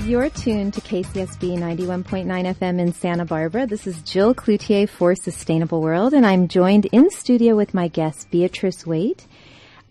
You're tuned to KCSB 91.9 FM in Santa Barbara. This is Jill Cloutier for Sustainable World, and I'm joined in studio with my guests Beatrice Waite,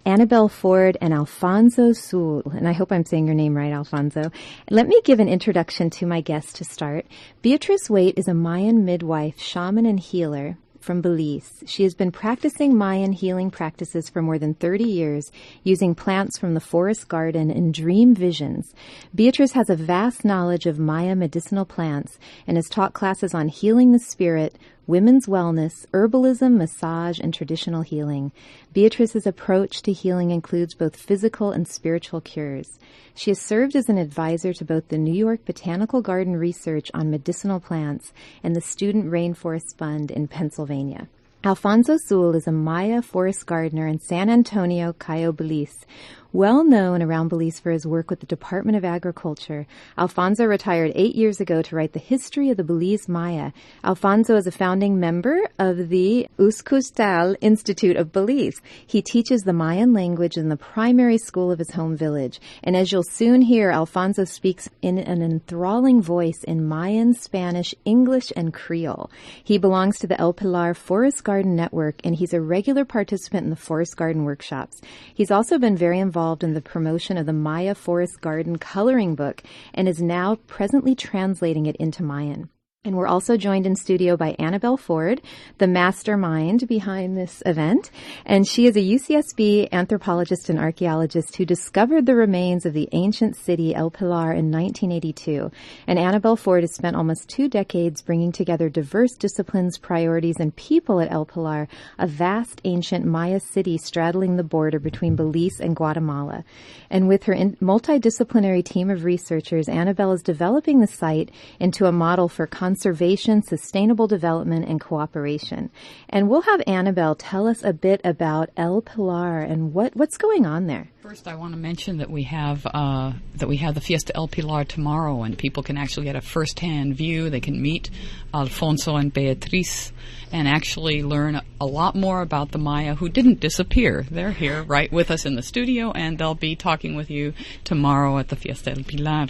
Annabelle Ford, and Alfonso Sul. And I hope I'm saying your name right, Alfonso. Let me give an introduction to my guests to start. Beatrice Waite is a Mayan midwife, shaman, and healer from Belize. She has been practicing Mayan healing practices for more than 30 years, using plants from the forest garden and dream visions. Beatrice has a vast knowledge of Maya medicinal plants and has taught classes on healing the spirit, women's wellness, herbalism, massage, and traditional healing. Beatrice's approach to healing includes both physical and spiritual cures. She has served as an advisor to both the New York Botanical Garden Research on Medicinal Plants and the Student Rainforest Fund in Pennsylvania. Alfonso Sul is a Maya forest gardener in San Antonio, Cayo, Belize. Well known around Belize for his work with the Department of Agriculture, Alfonso retired 8 years ago to write the history of the Belize Maya. Alfonso is a founding member of the Uskustal Institute of Belize. He teaches the Mayan language in the primary school of his home village. And as you'll soon hear, Alfonso speaks in an enthralling voice in Mayan, Spanish, English, and Creole. He belongs to the El Pilar Forest Garden Network, and he's a regular participant in the forest garden workshops. He's also been very involved in the promotion of the Maya Forest Garden coloring book and is now presently translating it into Mayan. And we're also joined in studio by Annabelle Ford, the mastermind behind this event. And she is a UCSB anthropologist and archaeologist who discovered the remains of the ancient city El Pilar in 1982. And Annabelle Ford has spent almost 2 decades bringing together diverse disciplines, priorities, and people at El Pilar, a vast ancient Maya city straddling the border between Belize and Guatemala. And with her multidisciplinary team of researchers, Annabelle is developing the site into a model for conservation, sustainable development, and cooperation. And we'll have Annabelle tell us a bit about El Pilar and what's going on there. First, I want to mention that we have the Fiesta El Pilar tomorrow, and people can actually get a first-hand view. They can meet Alfonso and Beatriz and actually learn a lot more about the Maya who didn't disappear. They're here right with us in the studio, and they'll be talking with you tomorrow at the Fiesta El Pilar.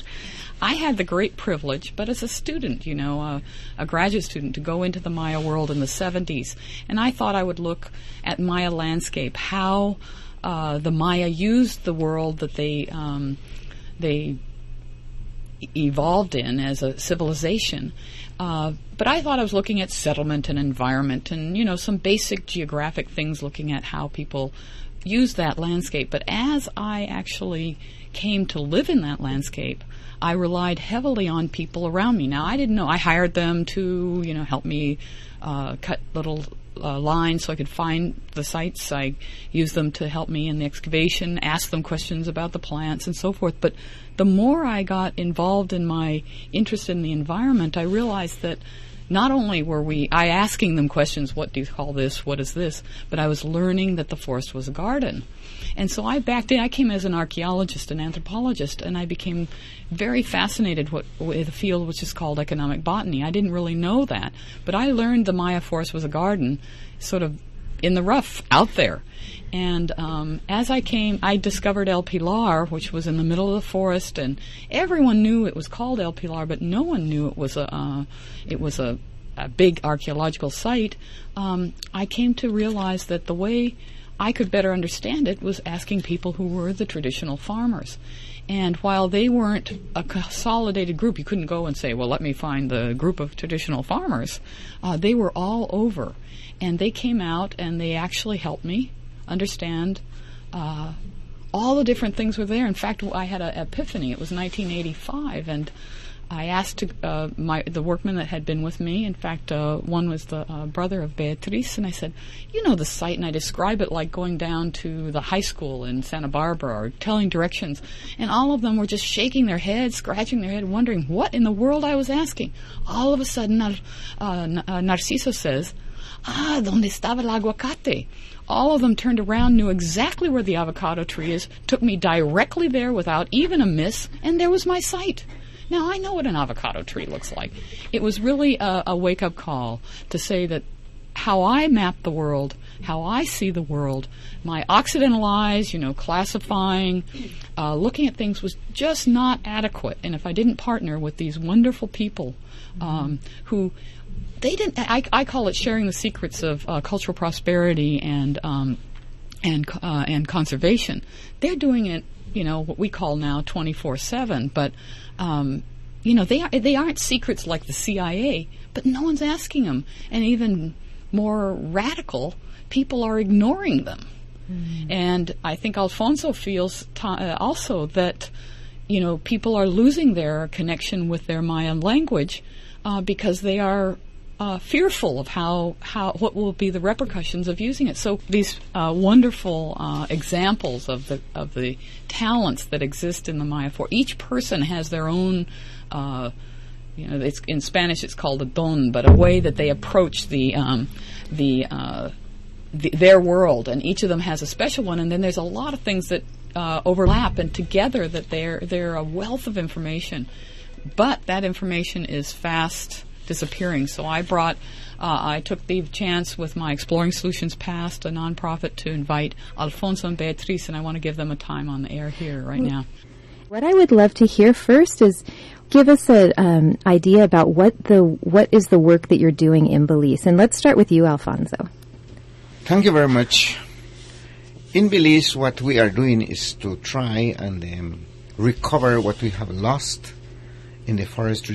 I had the great privilege, but as a student, a graduate student, to go into the Maya world in the 70s. And I thought I would look at Maya landscape, how the Maya used the world that they evolved in as a civilization. But I thought I was looking at settlement and environment and, some basic geographic things, looking at how people use that landscape. But as I actually came to live in that landscape, I relied heavily on people around me. Now, I didn't know. I hired them to, help me cut little lines so I could find the sites. I used them to help me in the excavation, ask them questions about the plants and so forth. But the more I got involved in my interest in the environment, I realized that not only were I asking them questions, what do you call this, what is this, but I was learning that the forest was a garden. And so I came as an archaeologist, an anthropologist, and I became very fascinated with a field which is called economic botany. I didn't really know that, but I learned the Maya forest was a garden, sort of in the rough, out there. And as I discovered El Pilar, which was in the middle of the forest, and everyone knew it was called El Pilar, but no one knew it was a big archaeological site. I came to realize that the way I could better understand it was asking people who were the traditional farmers. And while they weren't a consolidated group, you couldn't go and say, well, let me find the group of traditional farmers. They were all over. And they came out and they actually helped me understand all the different things were there. In fact, I had an epiphany. It was 1985, and I asked the workmen that had been with me. In fact, one was the brother of Beatriz, and I said, the site, and I describe it like going down to the high school in Santa Barbara or telling directions, and all of them were just shaking their heads, scratching their head, wondering what in the world I was asking. All of a sudden, Narciso says, ¿Dónde estaba el aguacate? All of them turned around, knew exactly where the avocado tree is, took me directly there without even a miss, and there was my site. Now, I know what an avocado tree looks like. It was really a wake-up call to say that how I map the world, how I see the world, my Occidental eyes, classifying, looking at things was just not adequate. And if I didn't partner with these wonderful people who they didn't, I call it sharing the secrets of cultural prosperity and conservation. They're doing it, what we call now 24/7. But they aren't secrets like the CIA. But no one's asking them, and even more radical, people are ignoring them. And I think Alfonso feels also that people are losing their connection with their Mayan language because they are fearful of what will be the repercussions of using it. So these wonderful examples of the talents that exist in the Maya for each person has their own. It's in Spanish. It's called a don, but a way that they approach their world, and each of them has a special one. And then there's a lot of things that overlap, and together that they're a wealth of information. But that information is fast disappearing. So I took the chance with my Exploring Solutions Past, a nonprofit, to invite Alfonso and Beatriz, and I want to give them a time on the air here right now. What I would love to hear first is give us an idea about what is the work that you're doing in Belize. And let's start with you, Alfonso. Thank you very much. In Belize, what we are doing is to try and recover what we have lost in the forest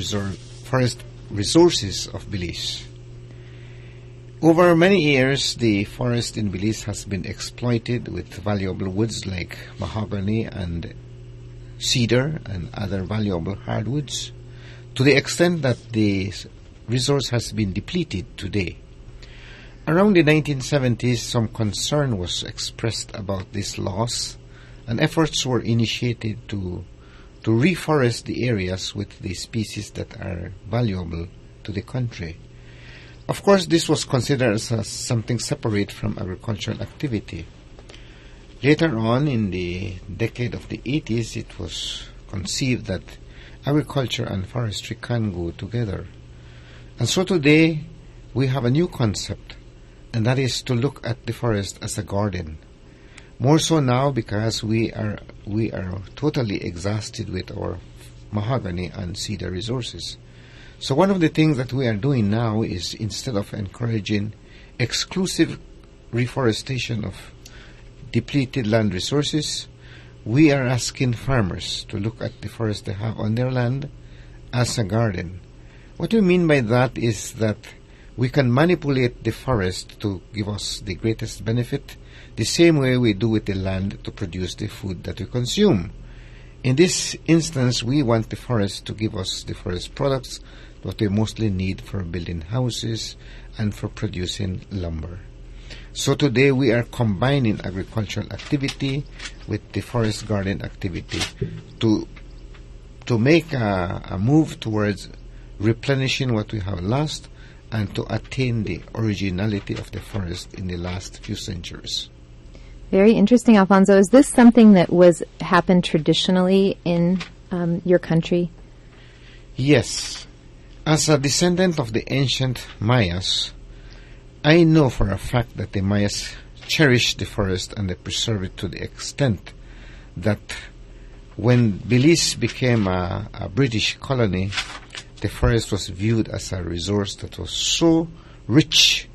resources of Belize. Over many years, the forest in Belize has been exploited with valuable woods like mahogany and cedar and other valuable hardwoods, to the extent that the resource has been depleted today. Around the 1970s, some concern was expressed about this loss, and efforts were initiated to reforest the areas with the species that are valuable to the country. Of course, this was considered as something separate from agricultural activity. Later on, in the decade of the 80s, it was conceived that agriculture and forestry can go together. And so today, we have a new concept, and that is to look at the forest as a garden. More so now because we are totally exhausted with our mahogany and cedar resources. So one of the things that we are doing now is, instead of encouraging exclusive reforestation of depleted land resources, we are asking farmers to look at the forest they have on their land as a garden. What we mean by that is that we can manipulate the forest to give us the greatest benefit, the same way we do with the land to produce the food that we consume. In this instance, we want the forest to give us the forest products that we mostly need for building houses and for producing lumber. So today we are combining agricultural activity with the forest garden activity to make a move towards replenishing what we have lost and to attain the originality of the forest in the last few centuries. Very interesting, Alfonso. Is this something that happened traditionally in your country? Yes. As a descendant of the ancient Mayas, I know for a fact that the Mayas cherished the forest and they preserved it to the extent that when Belize became a British colony, the forest was viewed as a resource that was so rich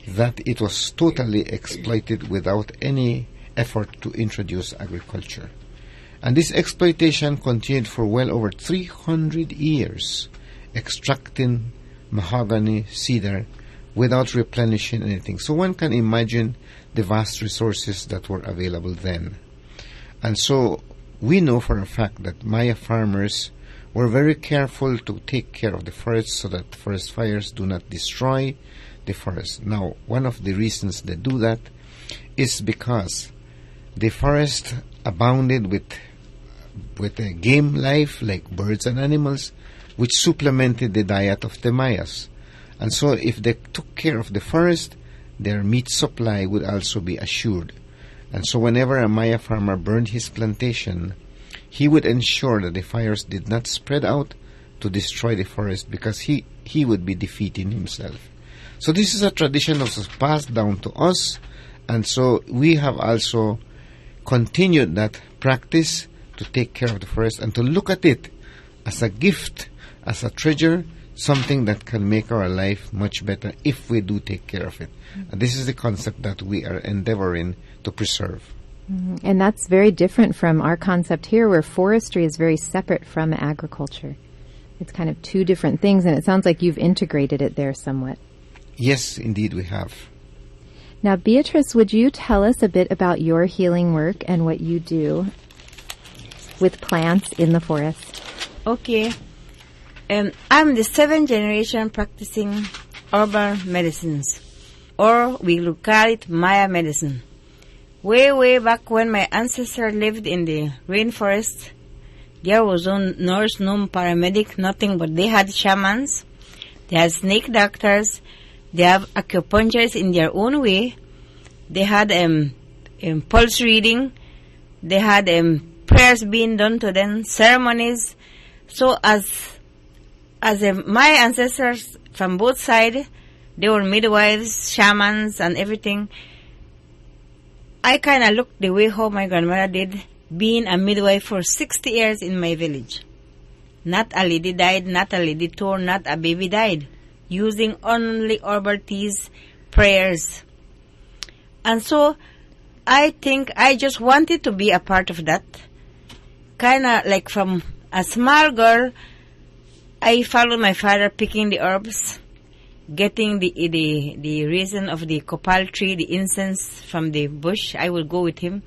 that it was totally exploited without any effort to introduce agriculture. And this exploitation continued for well over 300 years, extracting mahogany, cedar, without replenishing anything. So one can imagine the vast resources that were available then. And so we know for a fact that Maya farmers were very careful to take care of the forest so that forest fires do not destroy the forest. Now, one of the reasons they do that is because the forest abounded with a game life like birds and animals, which supplemented the diet of the Mayas. And so if they took care of the forest, their meat supply would also be assured. And so whenever a Maya farmer burned his plantation, he would ensure that the fires did not spread out to destroy the forest, because he would be defeating himself. So this is a tradition that was passed down to us, and so we have also continued that practice to take care of the forest and to look at it as a gift, as a treasure, something that can make our life much better if we do take care of it. And this is the concept that we are endeavoring to preserve. And that's very different from our concept here, where forestry is very separate from agriculture. It's kind of two different things, and it sounds like you've integrated it there somewhat. Yes, indeed we have. Now, Beatrice, would you tell us a bit about your healing work and what you do with plants in the forest? Okay. I'm the 7th generation practicing herbal medicines, or we will call it Maya medicine. Way back when my ancestors lived in the rainforest, there was no nurse, no paramedic, nothing, but they had shamans, they had snake doctors, they have acupuncturists in their own way, they had pulse reading, they had prayers being done to them, ceremonies. So my ancestors from both sides, they were midwives, shamans, and everything. I kind of looked the way how my grandmother did, being a midwife for 60 years in my village. Not a lady died, not a lady torn, not a baby died, using only herbal teas, prayers. And so I think I just wanted to be a part of that. Kind of like from a small girl, I followed my father picking the herbs, getting the resin of the copal tree, the incense from the bush. I would go with him,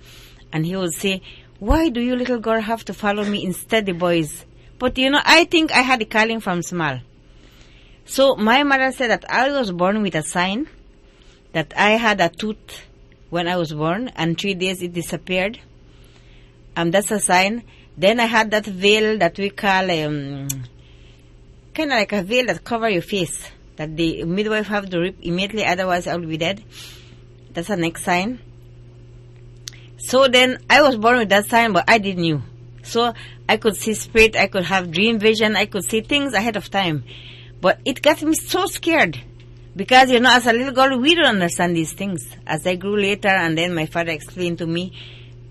and he would say, "Why do you little girl have to follow me instead the boys?" But I think I had a calling from small. So my mother said that I was born with a sign, that I had a tooth when I was born, and 3 days it disappeared. That's a sign. Then I had that veil that we call kind of like a veil that cover your face, that the midwife have to rip immediately, otherwise I will be dead. That's the next sign. So then I was born with that sign, but I didn't knew. So I could see spirit, I could have dream vision, I could see things ahead of time. But it got me so scared. Because, as a little girl, we don't understand these things. As I grew later, and then my father explained to me,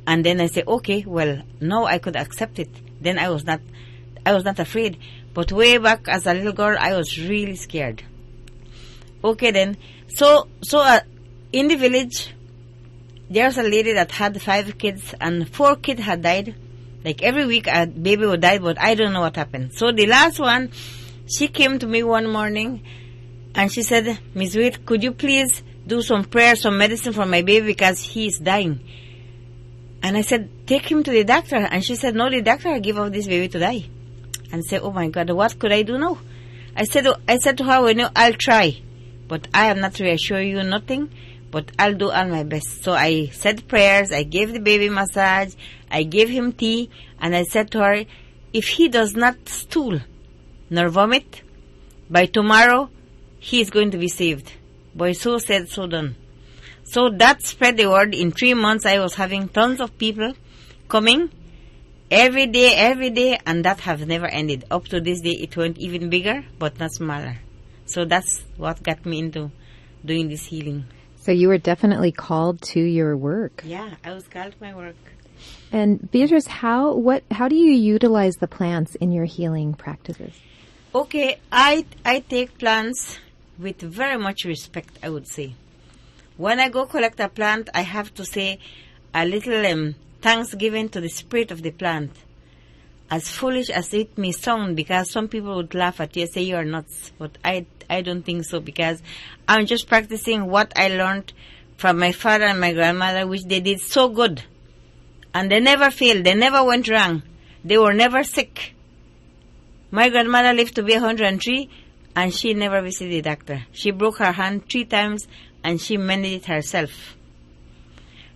and then I said, okay, well, now I could accept it. Then I was not afraid. But way back as a little girl, I was really scared. Okay then. So in the village, there's a lady that had 5 kids, and 4 kids had died. Like every week a baby would die, but I don't know what happened. So the last one, she came to me one morning, and she said, "Miss Wade, could you please do some prayer, some medicine for my baby because he is dying?" And I said, "Take him to the doctor." And she said, "No, the doctor give up this baby to die." And said, "Oh my God, what could I do now?" I said to her, "Well, I'll try, but I am not reassure you nothing, but I'll do all my best." So I said prayers, I gave the baby massage, I gave him tea, and I said to her, "If he does not stool nor vomit, by tomorrow he is going to be saved." Boy, so said, so done. So that spread the word. In 3 months I was having tons of people coming every day, and that has never ended. Up to this day it went even bigger, but not smaller. So that's what got me into doing this healing. So you were definitely called to your work. Yeah, I was called to my work. And Beatrice, how do you utilize the plants in your healing practices? Okay, I take plants with very much respect, I would say. When I go collect a plant, I have to say a little thanksgiving to the spirit of the plant. As foolish as it may sound, because some people would laugh at you and say you are nuts, but I don't think so, because I'm just practicing what I learned from my father and my grandmother, which they did so good. And they never failed, they never went wrong, they were never sick. My grandmother lived to be 103, and she never visited the doctor. She broke her hand 3 times, and she mended it herself.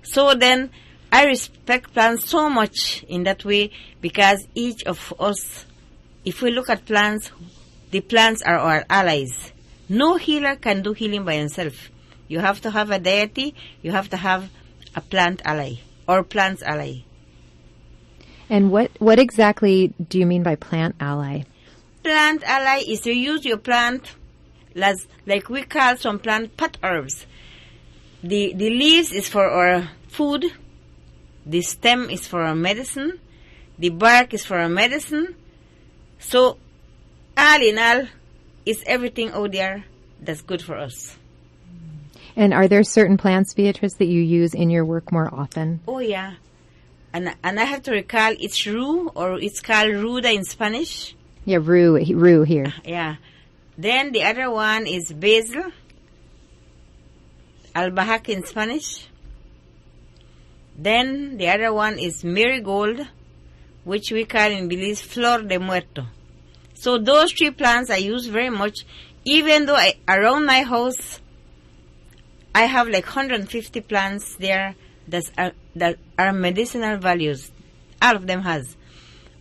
So then, I respect plants so much in that way, because each of us, if we look at plants, the plants are our allies. No healer can do healing by himself. You have to have a deity, you have to have a plant ally, or plant's ally. And what exactly do you mean by plant ally? Plant ally is you use your plant Like we call some plant pot herbs. The leaves is for our food. The stem is for our medicine. The bark is for our medicine. So, all in all, it's everything out there that's good for us. And are there certain plants, Beatrice, that you use in your work more often? Oh, yeah. And I have to recall it's rue, or it's called ruda in Spanish. Yeah, rue here. Yeah. Then the other one is basil, albahaca in Spanish. Then the other one is marigold, which we call in Belize flor de muerto. So those three plants I use very much, even though around my house I have like 150 plants there that are medicinal values. All of them has.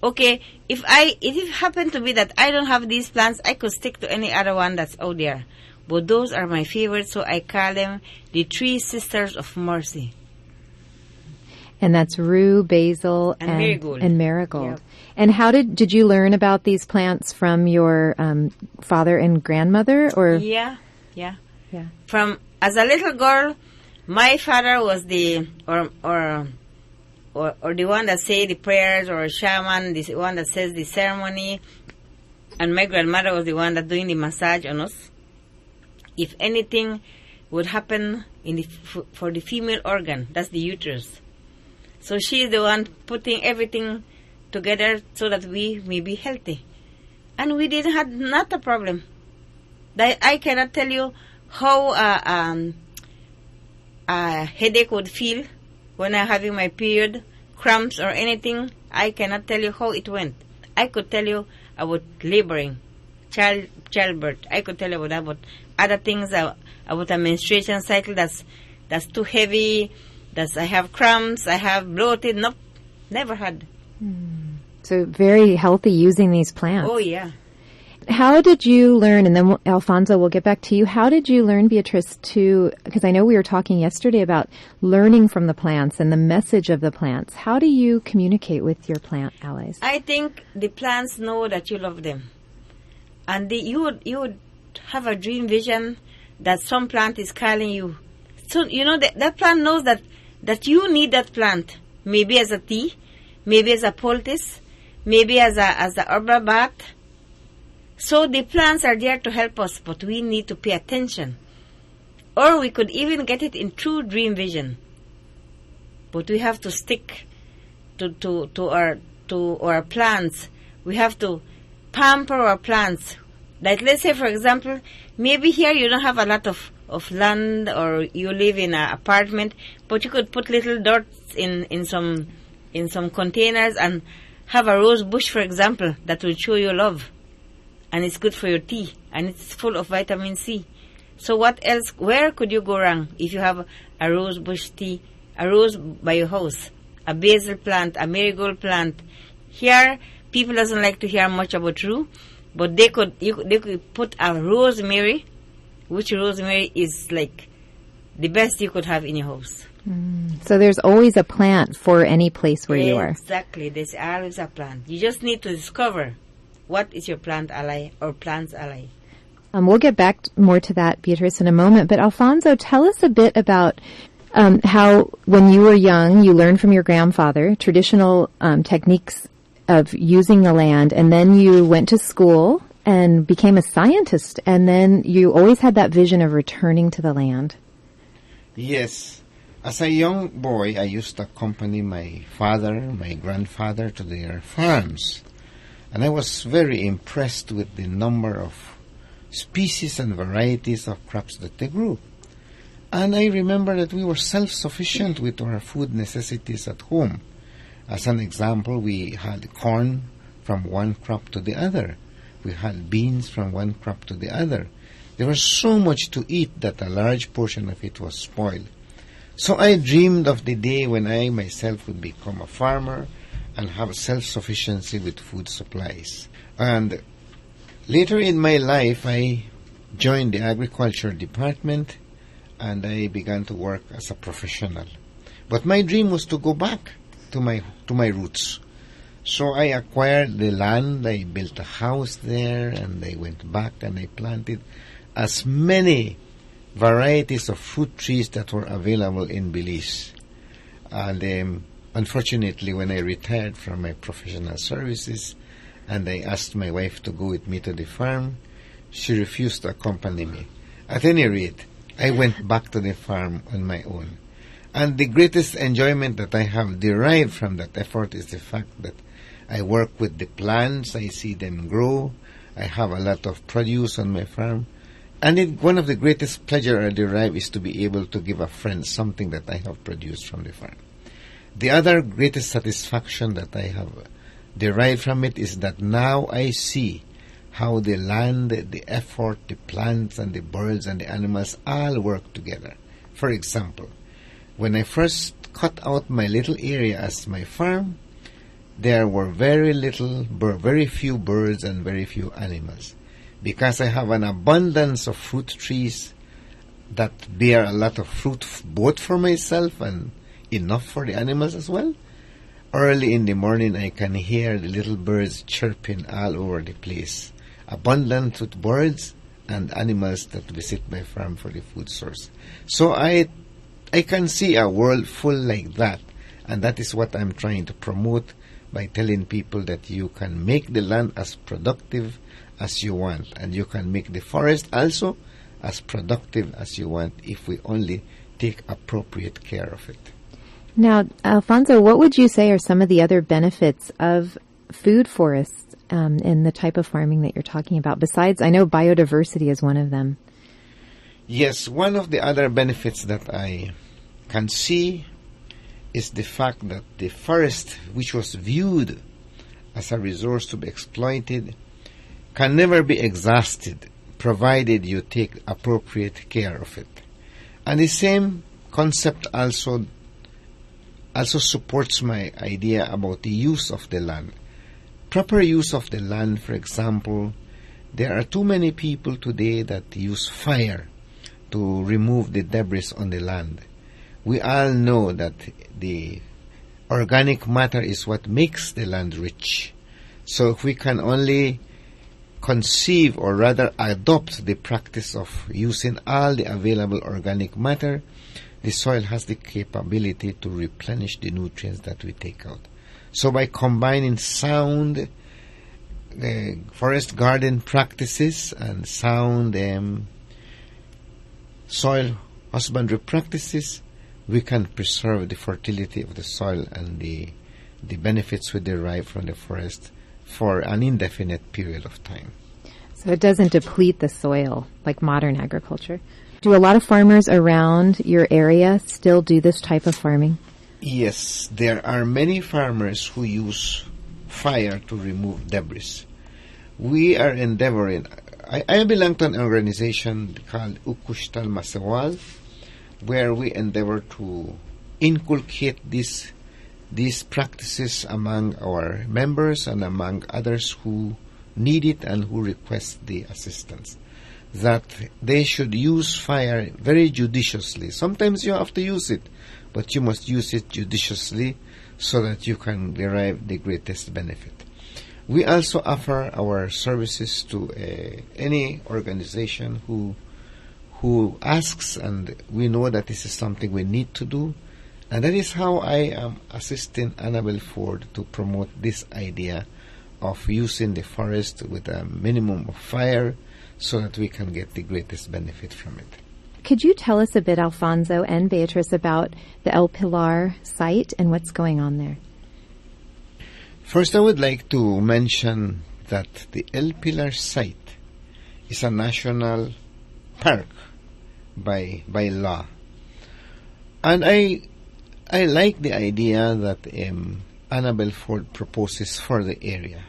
Okay, if it happened to be that I don't have these plants, I could stick to any other one that's out there. But those are my favorites, so I call them the Three Sisters of Mercy. And that's rue, basil, and marigold. And marigold. Yep. And how did you learn about these plants from your father and grandmother, or? Yeah. From as a little girl, my father was the or the one that say the prayers, or shaman, the one that says the ceremony, and my grandmother was the one that doing the massage on us. If anything would happen for the female organ, that's the uterus. So she is the one putting everything together so that we may be healthy. And we didn't have not a problem. I cannot tell you how a headache would feel when I'm having my period, cramps or anything. I cannot tell you how it went. I could tell you about laboring, childbirth. I could tell you about that, but other things about a menstruation cycle that's too heavy, I have cramps, I have bloated. Nope, never had. So very healthy using these plants. Oh, yeah. How did you learn, and then Alfonso, we'll get back to you, how did you learn, Beatrice, because I know we were talking yesterday about learning from the plants and the message of the plants. How do you communicate with your plant allies? I think the plants know that you love them. And you would have a dream vision that some plant is calling you. So, that plant knows that you need that plant, maybe as a tea, maybe as a poultice, maybe as a herbal bath. So the plants are there to help us, but we need to pay attention. Or we could even get it in true dream vision. But we have to stick to our plants. We have to pamper our plants. Like, let's say, for example, maybe here you don't have a lot of land, or you live in an apartment, but you could put little dots in some containers and have a rose bush, for example, that will show you love. And it's good for your tea, and it's full of vitamin C. So what else? Where could you go wrong if you have a rose bush tea, a rose by your house, a basil plant, a marigold plant? Here, people doesn't like to hear much about rue, but they could put a rosemary, which rosemary is like the best you could have in your house. So there's always a plant for any place where you are. Exactly, there's always a plant. You just need to discover what is your plant ally or plant's ally. We'll get back more to that, Beatrice, in a moment. But Alfonso, tell us a bit about how, when you were young, you learned from your grandfather traditional techniques of using the land, and then you went to school and became a scientist, and then you always had that vision of returning to the land. Yes. As a young boy, I used to accompany my father, my grandfather to their farms. And I was very impressed with the number of species and varieties of crops that they grew. And I remember that we were self-sufficient with our food necessities at home. As an example, we had corn from one crop to the other. We had beans from one crop to the other. There was so much to eat that a large portion of it was spoiled. So I dreamed of the day when I myself would become a farmer and have self-sufficiency with food supplies. And later in my life, I joined the agriculture department, and I began to work as a professional. But my dream was to go back to my roots. So I acquired the land, I built a house there, and I went back and I planted. as many varieties of fruit trees that were available in Belize. And unfortunately, when I retired from my professional services and I asked my wife to go with me to the farm, she refused to accompany me. At any rate, I went back to the farm on my own. And the greatest enjoyment that I have derived from that effort is the fact that I work with the plants, I see them grow, I have a lot of produce on my farm. And one of the greatest pleasure I derive is to be able to give a friend something that I have produced from the farm. The other greatest satisfaction that I have derived from it is that now I see how the land, the effort, the plants and the birds and the animals all work together. For example, when I first cut out my little area as my farm, there were very few birds and very few animals. Because I have an abundance of fruit trees that bear a lot of fruit both for myself and enough for the animals as well. Early in the morning I can hear the little birds chirping all over the place. Abundant with birds and animals that visit my farm for the food source. So I can see a world full like that, and that is what I'm trying to promote by telling people that you can make the land as productive as you want, and you can make the forest also as productive as you want if we only take appropriate care of it. Now, Alfonso, what would you say are some of the other benefits of food forests in the type of farming that you're talking about? Besides, I know biodiversity is one of them. Yes, one of the other benefits that I can see is the fact that the forest, which was viewed as a resource to be exploited, can never be exhausted provided you take appropriate care of it. And the same concept also supports my idea about the use of the land. Proper use of the land, for example, there are too many people today that use fire to remove the debris on the land. We all know that the organic matter is what makes the land rich. So if we can only conceive or rather adopt the practice of using all the available organic matter, the soil has the capability to replenish the nutrients that we take out. So by combining sound forest garden practices and sound soil husbandry practices, we can preserve the fertility of the soil and the benefits we derive from the forest for an indefinite period of time. So it doesn't deplete the soil like modern agriculture. Do a lot of farmers around your area still do this type of farming? Yes, there are many farmers who use fire to remove debris. We are endeavoring. I belong to an organization called Ukushtal Masawal, where we endeavor to inculcate these practices among our members and among others who need it and who request the assistance. That they should use fire very judiciously. Sometimes you have to use it, but you must use it judiciously so that you can derive the greatest benefit. We also offer our services to any organization who asks, and we know that this is something we need to do. And that is how I am assisting Annabelle Ford to promote this idea of using the forest with a minimum of fire so that we can get the greatest benefit from it. Could you tell us a bit, Alfonso and Beatrice, about the El Pilar site and what's going on there? First, I would like to mention that the El Pilar site is a national park by law. And I like the idea that Annabelle Ford proposes for the area,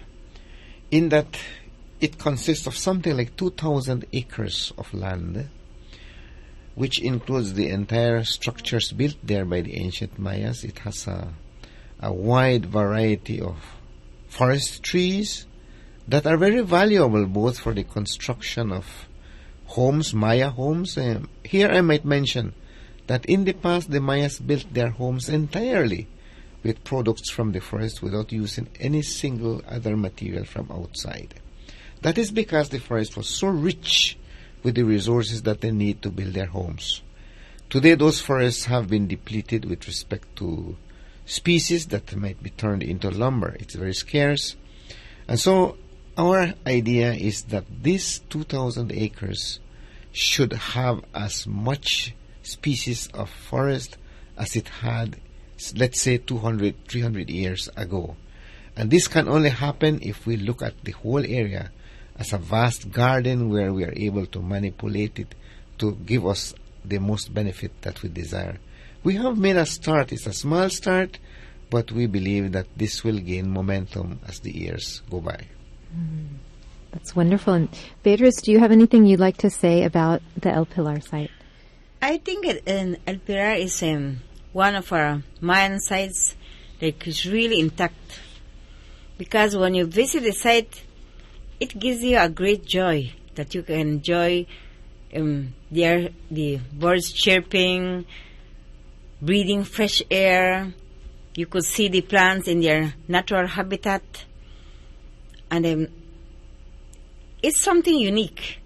in that it consists of something like 2,000 acres of land, which includes the entire structures built there by the ancient Mayas. It has a wide variety of forest trees that are very valuable both for the construction of homes, Maya homes. Here I might mention that in the past the Mayas built their homes entirely with products from the forest without using any single other material from outside. That is because the forest was so rich with the resources that they need to build their homes. Today, those forests have been depleted with respect to species that might be turned into lumber. It's very scarce. And so our idea is that this 2,000 acres should have as much species of forest as it had, let's say, 200, 300 years ago. And this can only happen if we look at the whole area as a vast garden where we are able to manipulate it to give us the most benefit that we desire. We have made a start. It's a small start, but we believe that this will gain momentum as the years go by. That's wonderful. And Beatrice, do you have anything you'd like to say about the El Pilar site? I think El Pilar is one of our Mayan sites that is really intact. Because when you visit the site, it gives you a great joy that you can enjoy the birds chirping, breathing fresh air. You could see the plants in their natural habitat. And it's something unique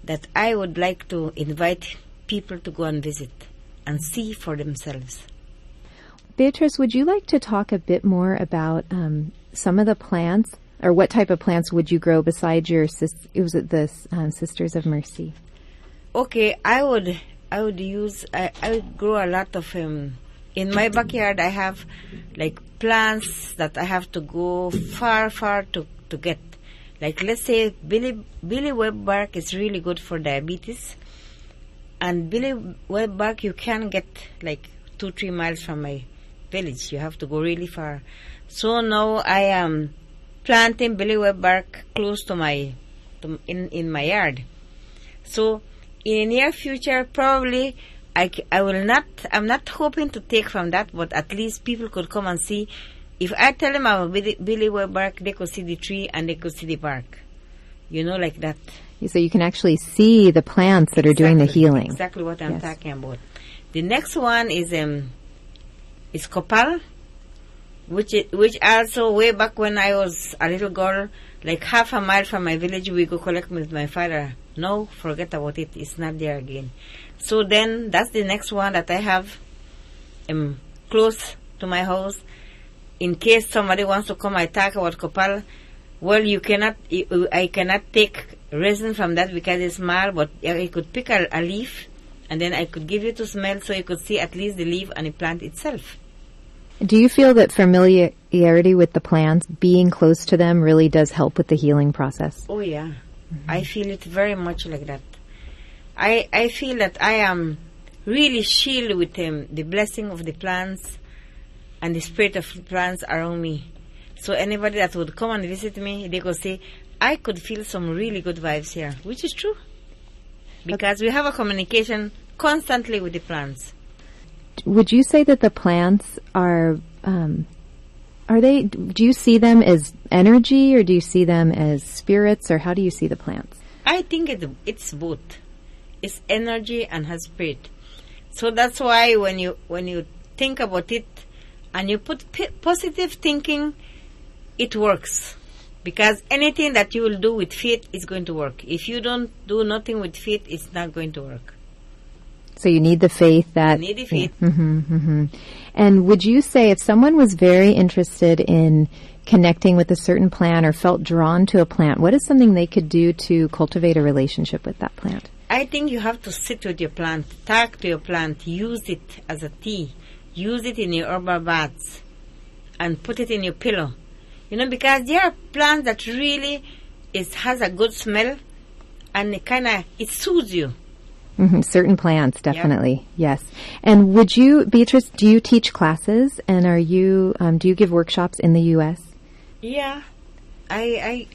that I would like to invite people to go and visit and see for themselves. Beatrice, would you like to talk a bit more about some of the plants, or what type of plants would you grow besides your Sisters of Mercy? Okay, I would grow a lot of in my backyard. I have like plants that I have to go far to get. Like, let's say Billy Web bark is really good for diabetes, and Billy Web bark you can get like 2-3 miles from my village. You have to go really far. So now I am planting Billy Web bark close to in my yard. So in the near future, probably I'm not hoping to take from that, but at least people could come and see. If I tell them I'm a Billy Web bark, they could see the tree and they could see the bark. Like that. So you can actually see the plants that are doing the healing. Exactly what I'm talking about. The next one is copal, which also way back when I was a little girl, like half a mile from my village, we go collect with my father. No, forget about it. It's not there again. So then that's the next one that I have close to my house. In case somebody wants to come, I talk about copal. Well, I cannot take resin from that because it's small, but I could pick a leaf and then I could give you to smell so you could see at least the leaf and the plant itself. Do you feel that familiarity with the plants, being close to them, really does help with the healing process? Oh, yeah. Mm-hmm. I feel it very much like that. I feel that I am really shielded with the blessing of the plants and the spirit of the plants around me. So anybody that would come and visit me, they could say, I could feel some really good vibes here, which is true. Because we have a communication constantly with the plants. Would you say that the plants are they, do you see them as energy or do you see them as spirits, or how do you see the plants? I think it's both. It's energy and has spirit. So that's why when you think about it and you put positive thinking, it works. Because anything that you will do with faith is going to work. If you don't do nothing with faith, it's not going to work. So you need the faith that... You need the faith. Yeah. Mm-hmm, mm-hmm. And would you say if someone was very interested in connecting with a certain plant or felt drawn to a plant, what is something they could do to cultivate a relationship with that plant? I think you have to sit with your plant, talk to your plant, use it as a tea, use it in your herbal baths, and put it in your pillow. Because there are plants that really has a good smell, and it soothes you. Mm-hmm. Certain plants, definitely, yes. And would you, Beatrice, do you teach classes, and do you give workshops in the U.S.? Yeah, I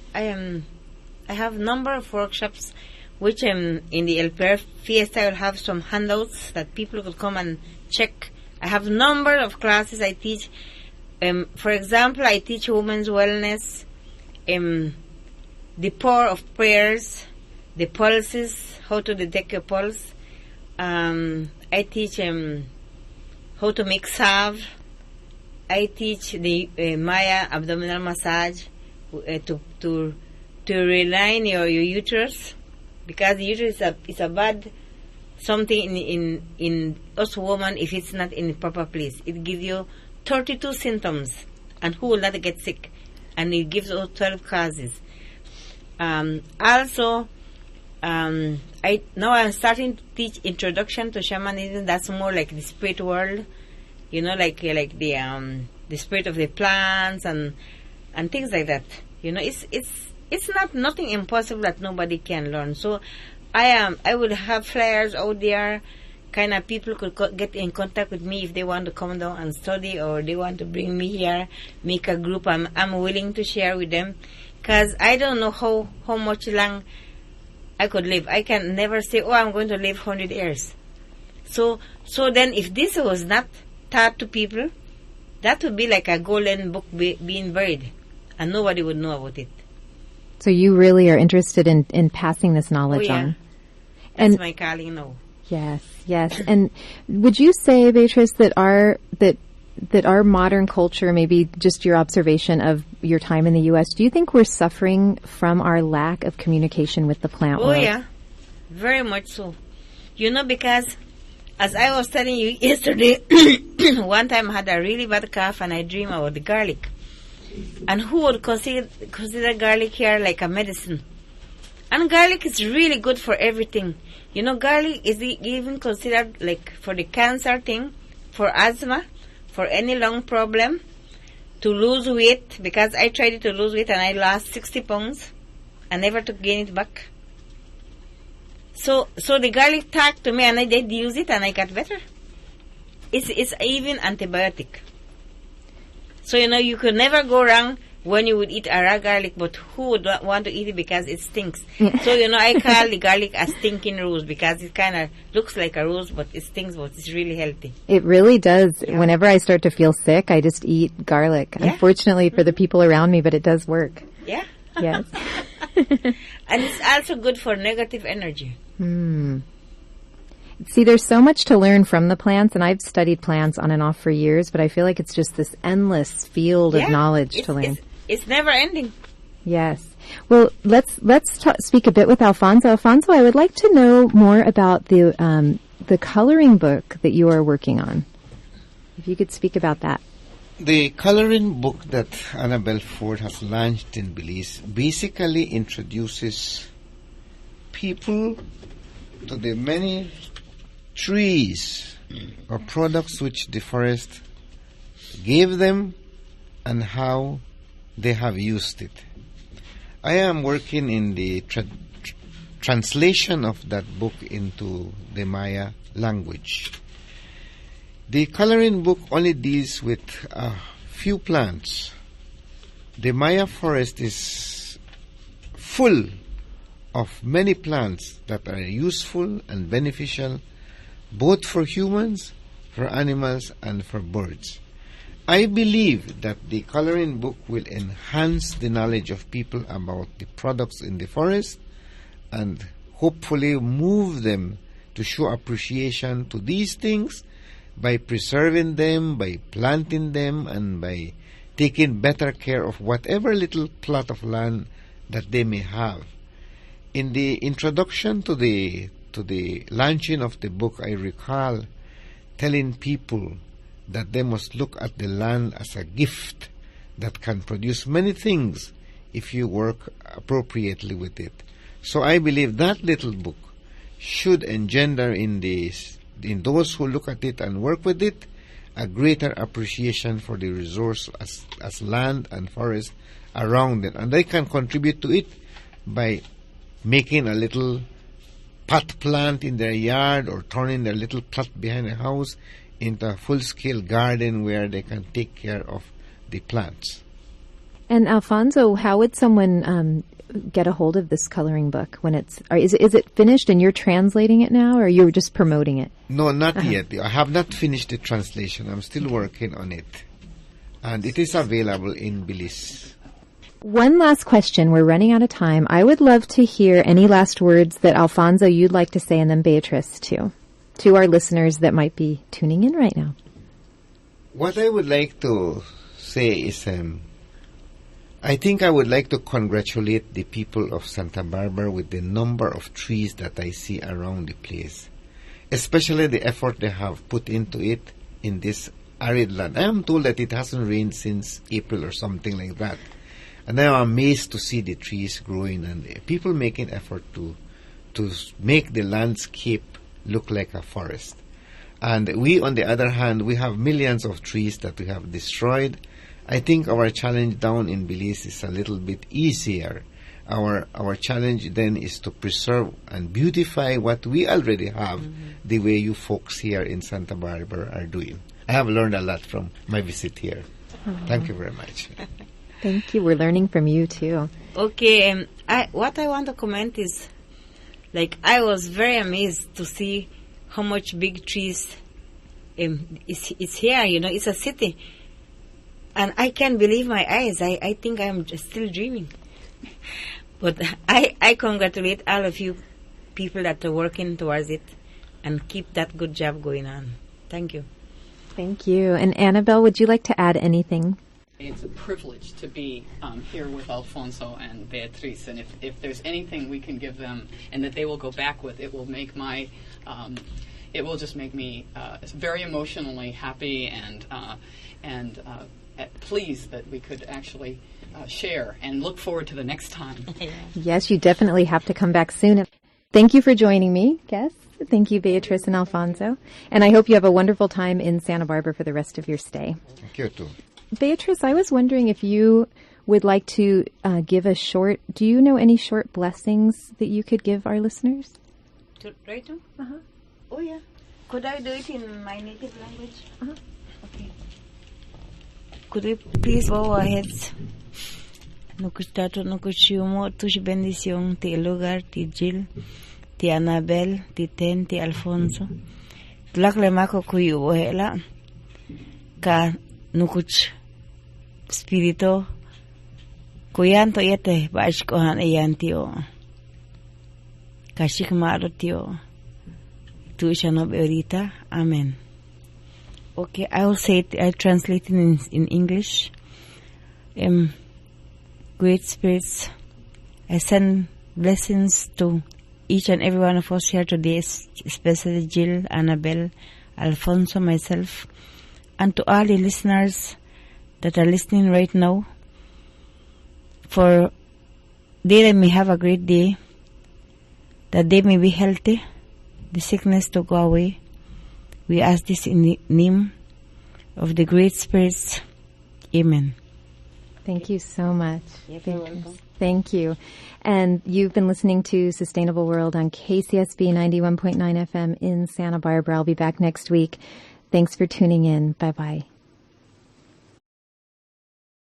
have a number of workshops, which in the El Pilar Fiesta I will have some handouts that people could come and check. I have a number of classes I teach. For example, I teach women's wellness, the power of prayers, the pulses, how to detect your pulse. I teach how to make salve. I teach the Maya abdominal massage to realign your uterus. because usually it's a bad something in us women if it's not in the proper place. It gives you 32 symptoms, and who will not get sick? And it gives us 12 causes. Also, I'm starting to teach introduction to shamanism. That's more like the spirit world, like the spirit of the plants and things like that. It's not nothing impossible that nobody can learn. So I would have flyers out there. Kind of people could get in contact with me if they want to come down and study, or they want to bring me here, make a group. I'm willing to share with them, because I don't know how much long I could live. I can never say, I'm going to live 100 years. So then if this was not taught to people, that would be like a golden book being buried, and nobody would know about it. So you really are interested in passing this knowledge on. That's my calling now. Yes. And would you say, Beatrice, that our modern culture, maybe just your observation of your time in the U.S., do you think we're suffering from our lack of communication with the plant world? Oh, yeah. Very much so. Because as I was telling you yesterday, one time I had a really bad cough and I dreamed about the garlic. And who would consider garlic here like a medicine? And garlic is really good for everything. Garlic is even considered like for the cancer thing, for asthma, for any lung problem, to lose weight, because I tried to lose weight and I lost 60 pounds and never to gain it back. So the garlic talked to me and I did use it and I got better. It's even antibiotic. So, you could never go wrong when you would eat a raw garlic, but who would want to eat it because it stinks? So, I call the garlic a stinking rose, because it kind of looks like a rose, but it stinks, but it's really healthy. It really does. Yeah. Whenever I start to feel sick, I just eat garlic. Yeah. Unfortunately for the people around me, but it does work. Yeah. Yes. And it's also good for negative energy. See, there's so much to learn from the plants, and I've studied plants on and off for years, but I feel like it's just this endless field of knowledge to learn. It's never ending. Yes. Well, let's speak a bit with Alfonso. Alfonso, I would like to know more about the coloring book that you are working on. If you could speak about that. The coloring book that Annabelle Ford has launched in Belize basically introduces people to the many trees or products which the forest gave them and how they have used it. I am working in the translation of that book into the Maya language. The coloring book only deals with a few plants. The Maya forest is full of many plants that are useful and beneficial both for humans, for animals, and for birds. I believe that the coloring book will enhance the knowledge of people about the products in the forest and hopefully move them to show appreciation to these things by preserving them, by planting them, and by taking better care of whatever little plot of land that they may have. In the introduction to the launching of the book, I recall telling people that they must look at the land as a gift that can produce many things if you work appropriately with it. So I believe that little book should engender in those who look at it and work with it a greater appreciation for the resource as land and forest around it. And they can contribute to it by making a little pot plant in their yard or turning their little plot behind a house into a full-scale garden where they can take care of the plants. And Alfonso, how would someone get a hold of this coloring book when is it finished and you're translating it now, or you're just promoting it? No, not yet. I have not finished the translation. I'm still working on it. And it is available in Belize. One last question. We're running out of time. I would love to hear any last words that Alfonso you'd like to say, and then Beatrice too, to our listeners that might be tuning in right now. What I would like to say is I think I would like to congratulate the people of Santa Barbara with the number of trees that I see around the place, especially the effort they have put into it in this arid land. I am told that it hasn't rained since April or something like that. And I am amazed to see the trees growing and people making effort to make the landscape look like a forest. And we, on the other hand, we have millions of trees that we have destroyed. I think our challenge down in Belize is a little bit easier. Our challenge then is to preserve and beautify what we already have, the way you folks here in Santa Barbara are doing. I have learned a lot from my visit here. Thank you very much. Thank you. We're learning from you too. Okay, what I want to comment is, like, I was very amazed to see how much big trees is here. You know, it's a city, and I can't believe my eyes. I think I'm still dreaming. But I congratulate all of you people that are working towards it, and keep that good job going on. Thank you. Thank you. And Annabelle, would you like to add anything? It's a privilege to be here with Alfonso and Beatriz, and if there's anything we can give them and that they will go back with, it will make it will just make me very emotionally happy and pleased that we could actually share, and look forward to the next time. Yes, you definitely have to come back soon. Thank you for joining me, guests. Thank you, Beatriz and Alfonso. And I hope you have a wonderful time in Santa Barbara for the rest of your stay. Thank you too. Beatriz, I was wondering if you would like to give a short, do you know any short blessings that you could give our listeners? Right now? Uh-huh. Oh, yeah. Could I do it in my native language? Uh-huh. Okay. Could we please bow our heads? Nukustato, nukuchiumo, tush bendición, ti lugar, ti Jill, ti Annabel, ti Ten, ti Alfonso. Tlakle mako kuyu bohela, ka nukuch spirito, kuyanto yete, bashkohan eyantio. Kashik maro tio. Tu shanob ahorita. Amen. Okay, I will say it, I translate it in English. Great spirits, I send blessings to each and every one of us here today, especially Jill, Annabelle, Alfonso, myself, and to all the listeners that are listening right now. For they may have a great day, that they may be healthy, the sickness to go away. We ask this in the name of the great spirits. Amen. Thank you so much. You're welcome. Thank you. And you've been listening to Sustainable World on KCSB 91.9 FM in Santa Barbara. I'll be back next week. Thanks for tuning in. Bye-bye.